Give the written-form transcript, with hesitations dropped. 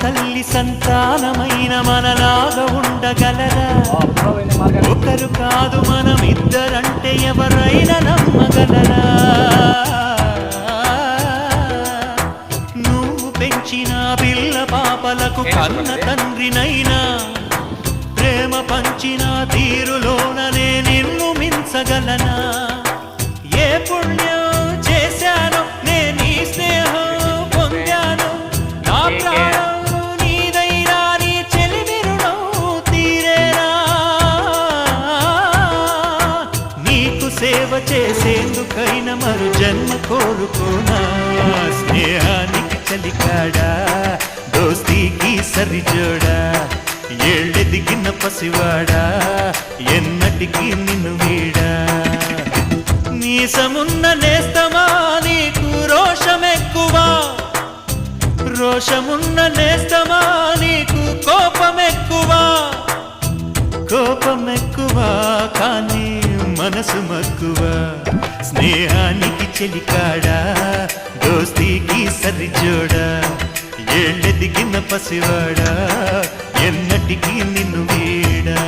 తల్లి సంతానమైన మనలాగా ఉండగలరా? ఒకరు కాదు మనమిద్దరంటే ఎవరైనా నమ్మగలరా? నువ్వు పెంచిన పిల్ల పాపలకు కన్న తండ్రినైనా ప్రేమ పంచిన తీరులోననే నిన్ను మించగలనా? ఏ పుణ్యం చేశాను నేను స్నేహం పొందాను, నా ప్రాణం నీదైనా నీ చెలిమి రుణం తీరేనా? నీకు సేవ చేసేందుకైనా మరు జన్మ కోరుకోనా? స్నేహానికి చలికాడా, దోస్తీకి సరిజోడా, ఏళ్ళెదిగిన పసివాడా ఎన్నటికీ నిన్ను వీడా? మీసమున్న నేస్తమా నీకు రోషమెక్కువా, రోషమున్న నేస్తమా నీకు కోపమెక్కువా? కోపమెక్కువా కానీ మనసు మక్కువ. స్నేహానికి చెలికాడా, దోస్తీకి సరిజోడా, ఏళ్ళెదిగిన పసివాడా ఎన్నటికీ నిన్ను వీడా?